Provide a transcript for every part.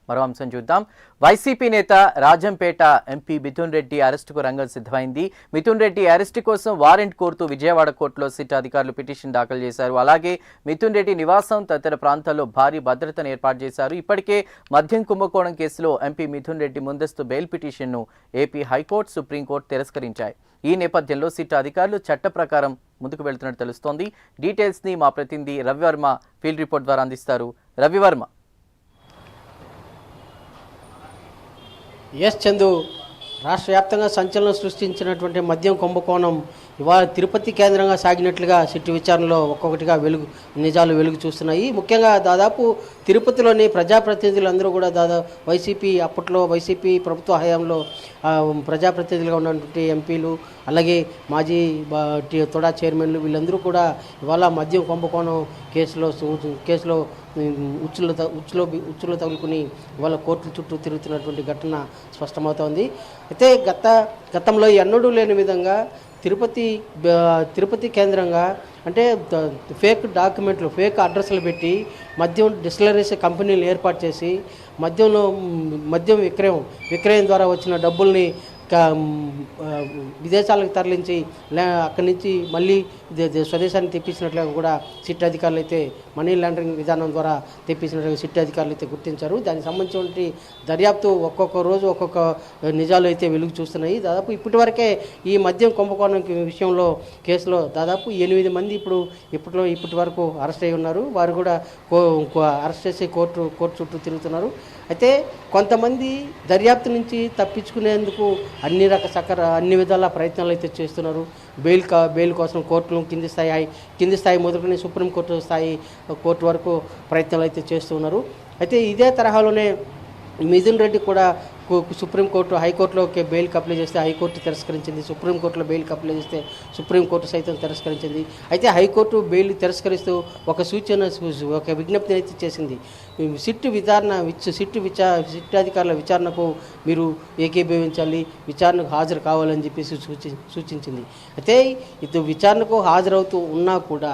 మరో అంశం చూద్దాం. వైసీపీ నేత రాజంపేట ఎంపీ మిథున్ రెడ్డి అరెస్టుకు రంగం సిద్ధమైంది. మిథున్ రెడ్డి అరెస్టు కోసం వారెంట్ కోరుతూ విజయవాడ కోర్టులో సిట్ అధికారులు పిటిషన్ దాఖలు చేశారు. అలాగే మిథున్ రెడ్డి నివాసం తదితర ప్రాంతాల్లో భారీ భద్రతను ఏర్పాటు చేశారు. ఇప్పటికే మద్యం కుంభకోణం కేసులో ఎంపీ మిథున్ రెడ్డి ముందస్తు బెయిల్ పిటిషన్ను ఏపీ హైకోర్టు, సుప్రీంకోర్టు తిరస్కరించాయి. ఈ నేపథ్యంలో సిట్ అధికారులు చట్ట ప్రకారం ముందుకు వెళ్తున్నట్టు తెలుస్తోంది. డీటెయిల్స్ ని మా ప్రతినిధి రవివర్మ ఫీల్డ్ రిపోర్ట్ ద్వారా అందిస్తారు. రవివర్మ. ఎస్ చందు, రాష్ట్ర వ్యాప్తంగా సంచలనం సృష్టించినటువంటి మద్యం కుంభకోణం ఇవాళ తిరుపతి కేంద్రంగా సాగినట్లుగా సిట్టు విచారణలో ఒక్కొక్కటిగా నిజాలు వెలుగు చూస్తున్నాయి. ముఖ్యంగా దాదాపు తిరుపతిలోని ప్రజాప్రతినిధులందరూ కూడా అప్పట్లో వైసీపీ ప్రభుత్వ హయాంలో ప్రజాప్రతినిధులుగా ఉన్నటువంటి ఎంపీలు, అలాగే మాజీ తొడా చైర్మన్లు వీళ్ళందరూ కూడా ఇవాళ మద్యం కుంభకోణం కేసులో ఉచ్చులో తగులుకుని ఇవాళ కోర్టుల చుట్టూ తిరుగుతున్నటువంటి ఘటన స్పష్టమవుతోంది. అయితే గతంలో ఎన్నడూ లేని విధంగా తిరుపతి కేంద్రంగా అంటే ఫేక్ డాక్యుమెంట్లు, ఫేక్ అడ్రస్లు పెట్టి మద్యం డిస్టిలరీస్ కంపెనీలు ఏర్పాటు చేసి మద్యం విక్రయం ద్వారా వచ్చిన డబ్బుల్ని విదేశాలకు తరలించి అక్కడి నుంచి మళ్ళీ స్వదేశానికి తెప్పించినట్లుగా కూడా సిట్ అధికారులు అయితే మనీ లాండరింగ్ విధానం ద్వారా తెప్పించినట్లుగా సిట్ అధికారులు అయితే గుర్తించారు. దానికి సంబంధించిన దర్యాప్తు ఒక్కొక్క రోజు ఒక్కొక్క నిజాలు అయితే వెలుగు చూస్తున్నాయి. దాదాపు ఇప్పటి ఈ మద్యం కుంభకోణం విషయంలో కేసులో దాదాపు 8 మంది ఇప్పటి వరకు అరెస్ట్ అయి ఉన్నారు. వారు కూడా అరెస్ట్ చేసి కోర్టు చుట్టూ తిరుగుతున్నారు. అయితే కొంతమంది దర్యాప్తు నుంచి తప్పించుకునేందుకు అన్ని విధాల ప్రయత్నాలు అయితే చేస్తున్నారు. బెయిల్ కోసం కోర్టులు కింది స్థాయి మొదలుకొని సుప్రీంకోర్టు కోర్టు వరకు ప్రయత్నాలు అయితే చేస్తున్నారు. అయితే ఇదే తరహాలోనే మిథున్ రెడ్డి కూడా సుప్రీంకోర్టు, హైకోర్టులో బెయిల్కి అప్లై చేస్తే హైకోర్టు తిరస్కరించింది. సుప్రీంకోర్టులో బెయిల్కి అప్లై చేస్తే సుప్రీంకోర్టు సైతం తిరస్కరించింది. అయితే హైకోర్టు బెయిల్ తిరస్కరిస్తూ ఒక విజ్ఞప్తి అయితే చేసింది. సిట్ అధికారుల విచారణకు మీరు ఏకీభవించాలి, విచారణకు హాజరు కావాలని చెప్పేసి సూచించింది. అయితే ఇది విచారణకు హాజరవుతూ ఉన్నా కూడా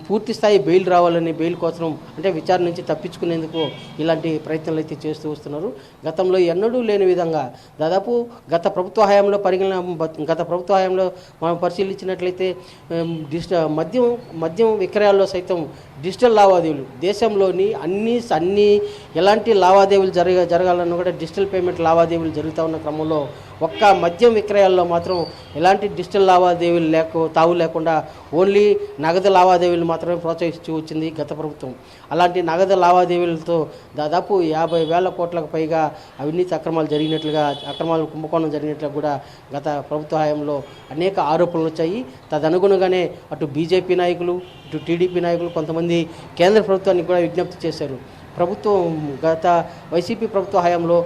పూర్తి స్థాయి బెయిల్ రావాలని, బెయిల్ కోసం అంటే విచారణ నుంచి తప్పించుకునేందుకు ఇలాంటి ప్రయత్నాలు అయితే చేస్తూ వస్తున్నారు. గతంలో ఎన్నడూ లేని విధంగా దాదాపు గత ప్రభుత్వ హయాంలో మనం పరిశీలించినట్లయితే మద్యం విక్రయాల్లో సైతం డిజిటల్ లావాదేవీలు దేశంలోని అన్ని ఎలాంటి లావాదేవీలు జరగాలన్నా కూడా డిజిటల్ పేమెంట్ లావాదేవీలు జరుగుతూ ఉన్న క్రమంలో ఒక్క మద్యం విక్రయాల్లో మాత్రం ఎలాంటి డిజిటల్ లావాదేవీలు తావు లేకుండా ఓన్లీ నగదు లావాదేవీలు మాత్రమే ప్రోత్సహిస్తూ వచ్చింది గత ప్రభుత్వం. అలాంటి నగదు లావాదేవీలతో దాదాపు 50,000 కోట్లకు పైగా అవినీతి అక్రమాలు కుంభకోణం జరిగినట్లుగా కూడా గత ప్రభుత్వ హయాంలో అనేక ఆరోపణలు వచ్చాయి. తదనుగుణంగానే అటు బీజేపీ నాయకులు, ఇటు టీడీపీ నాయకులు కొంతమంది కేంద్ర ప్రభుత్వానికి కూడా విజ్ఞప్తి చేశారు. గత వైసీపీ ప్రభుత్వ హయాంలో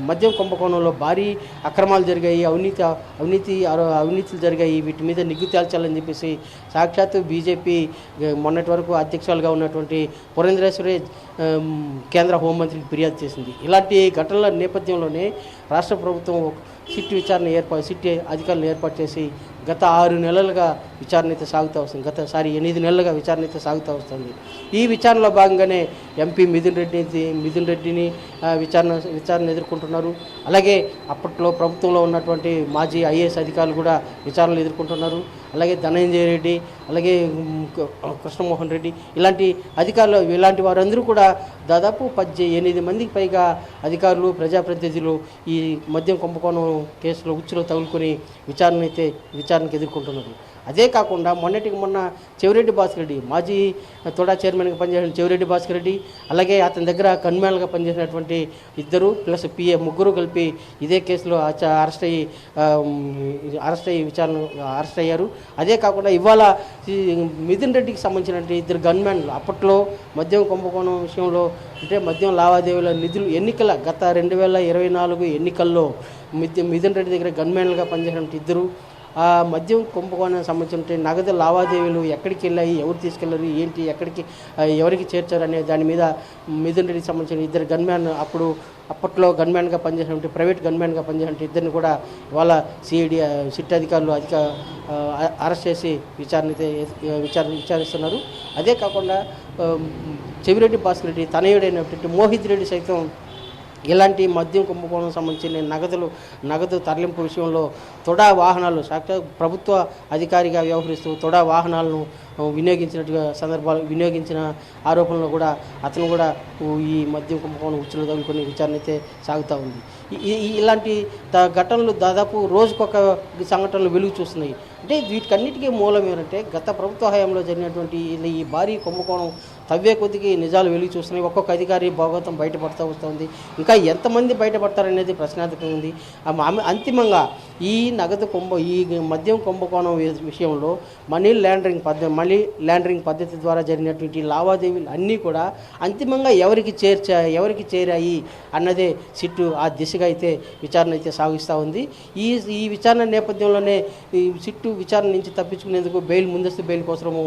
మద్యం కుంభకోణంలో భారీ అక్రమాలు జరిగాయి, అవినీతులు జరిగాయి, వీటి మీద నిగ్గు తేల్చాలని చెప్పేసి సాక్షాత్తు బీజేపీ మొన్నటి వరకు అధ్యక్షులుగా ఉన్నటువంటి పురంధరేశ్వరి కేంద్ర హోంమంత్రికి ఫిర్యాదు చేసింది. ఇలాంటి ఘటనల నేపథ్యంలోనే రాష్ట్ర ప్రభుత్వం సిట్ అధికారులను ఏర్పాటు చేసి గత 6 నెలలుగా విచారణ అయితే సాగుతూ వస్తుంది. 8 నెలలుగా విచారణ అయితే సాగుతూ వస్తుంది. ఈ విచారణలో భాగంగానే ఎంపీ మిథున్ రెడ్డిని విచారణ ఎదుర్కొంటున్నారు. అలాగే అప్పట్లో ప్రభుత్వంలో ఉన్నటువంటి మాజీ ఐఏఎస్ అధికారులు కూడా విచారణలు ఎదుర్కొంటున్నారు. అలాగే ధనంజయ రెడ్డి, అలాగే కృష్ణమోహన్ రెడ్డి ఇలాంటి వారందరూ కూడా దాదాపు 8 మందికి పైగా అధికారులు, ప్రజాప్రతినిధులు ఈ మద్యం కుంభకోణం కేసులో ఉచ్చులో తగులుకొని విచారణకు ఎదుర్కొంటున్నారు. అదే కాకుండా మొన్న చెవిరెడ్డి భాస్కర్ రెడ్డి, మాజీ తొడా చైర్మన్గా పనిచేసిన చెవిరెడ్డి భాస్కర్ రెడ్డి, అలాగే అతని దగ్గర కన్మేల్గా పనిచేసినటువంటి 2 ప్లస్ PA ముగ్గురు కలిపి ఇదే కేసులో అరెస్ట్ అయ్యారు. అదే కాకుండా ఇవాళ మిథున్ రెడ్డికి సంబంధించినటువంటి 2 గన్మెన్లు అప్పట్లో మద్యం కుంభకోణం విషయంలో అంటే మద్యం లావాదేవీల నిధులు గత 2024 ఎన్నికల్లో మిథున్ రెడ్డి దగ్గర గన్మెన్లుగా పనిచేసినటువంటి 2 ఆ మద్యం కుంభకోణానికి సంబంధించిన నగదు లావాదేవీలు ఎక్కడికి వెళ్ళాయి, ఎవరు తీసుకెళ్లారు, ఏంటి, ఎవరికి చేర్చారు అనే దాని మీద మిథున్ రెడ్డికి సంబంధించిన 2 గన్మ్యాన్ అప్పట్లో గన్మ్యాన్గా పనిచేసినటువంటి ప్రైవేట్ గన్మ్యాన్గా పనిచేసినటువంటి 2 కూడా ఇవాళ సిట్ అధికారులు అరెస్ట్ చేసి విచారిస్తున్నారు. అదే కాకుండా చెవిరెడ్డి భాస్కర్ రెడ్డి తనయుడైనటువంటి మోహిత్ రెడ్డి సైతం ఇలాంటి మద్యం కుంభకోణం సంబంధించిన నగదు తరలింపు విషయంలో తొడా వాహనాలు సాక్షాత్ ప్రభుత్వ అధికారిగా వ్యవహరిస్తూ తొడా వాహనాలను వినియోగించిన ఆరోపణలో కూడా అతను కూడా ఈ మద్యం కుంభకోణం ఉచ్చులో తగులుకొని విచారణ అయితే సాగుతూ ఉంది. ఇలాంటి ఘటనలు దాదాపు రోజుకొక సంఘటనలు వెలుగు చూస్తున్నాయి. అంటే వీటికన్నిటికీ మూలం ఏంటంటే గత ప్రభుత్వ హయాంలో జరిగినటువంటి ఈ భారీ కుంభకోణం తవ్వే కొద్దికి నిజాలు వెలుగు చూస్తున్నాయి. ఒక్కొక్క అధికారి భాగవతం బయటపడుతూ వస్తుంది. ఇంకా ఎంతమంది బయటపడతారనేది ప్రశ్నార్థకంగా ఉంది. అంతిమంగా ఈ మద్యం కుంభకోణం విషయంలో మనీ ల్యాండరింగ్ పద్ధతి ద్వారా జరిగినటువంటి లావాదేవీలు అన్నీ కూడా అంతిమంగా ఎవరికి చేరాయి అన్నదే సిట్టు ఆ దిశగా అయితే విచారణ అయితే సాగిస్తూ ఉంది. ఈ విచారణ నేపథ్యంలోనే ఈ సిట్టు విచారణ నుంచి తప్పించుకునేందుకు ముందస్తు బెయిల్ కోసము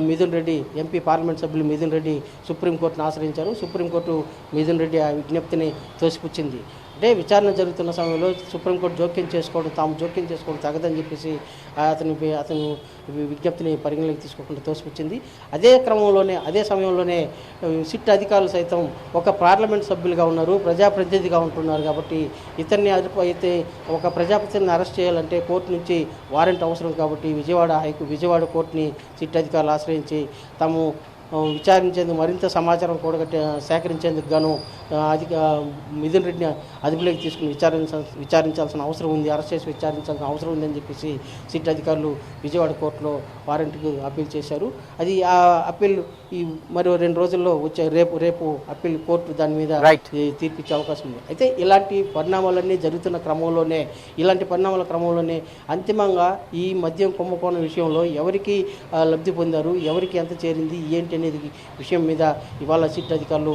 మిథున్ రెడ్డి ఎంపీ పార్లమెంట్ సభ్యులు మిథున్ రెడ్డి సుప్రీంకోర్టును ఆశ్రయించారు. సుప్రీంకోర్టు మిథున్ రెడ్డి ఆ విజ్ఞప్తిని తోసిపుచ్చింది. అంటే విచారణ జరుగుతున్న సమయంలో సుప్రీంకోర్టు తాము జోక్యం చేసుకోవడం తగదని చెప్పేసి అతను విజ్ఞప్తిని పరిగణలోకి తీసుకోకుండా తోసిపుచ్చింది. అదే సమయంలోనే సిట్ అధికారులు సైతం ఒక పార్లమెంట్ సభ్యులుగా ఉన్నారు, ప్రజాప్రతినిధిగా ఉంటున్నారు. కాబట్టి ఇతన్ని అయితే ఒక ప్రజాప్రతినిధిని అరెస్ట్ చేయాలంటే కోర్టు నుంచి వారెంట్ అవసరం. కాబట్టి విజయవాడ కోర్టుని సిట్ అధికారులు ఆశ్రయించి తాము విచారించేందుకు మరింత సమాచారం సేకరించేందుకు గాను మిథున్ రెడ్డిని అదుపులోకి తీసుకుని విచారించాల్సిన అవసరం ఉంది, అరెస్ట్ చేసి విచారించాల్సిన అవసరం ఉందని చెప్పేసి సిట్ అధికారులు విజయవాడ కోర్టులో వారెంట్కు అప్పీల్ చేశారు. అది ఆ అప్పీల్ మరో 2 రోజుల్లో రేపు అప్పీల్ కోర్టు దాని మీద తీర్పిచ్చే అవకాశం ఉంది. అయితే ఇలాంటి పరిణామాల క్రమంలోనే అంతిమంగా ఈ మద్యం కుంభకోణం విషయంలో ఎవరికి లబ్ధి పొందారు, ఎవరికి ఎంత చేరింది ఏంటి అనేది విషయం మీద ఇవాళ సిట్ అధికారులు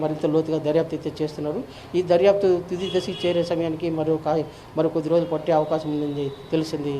మరింత లోతుగా దర్యాప్తు అయితే చేస్తున్నారు. ఈ దర్యాప్తు తుది దశకి చేరే సమయానికి మరో కొద్ది రోజులు పట్టే అవకాశం ఉందని తెలిసింది.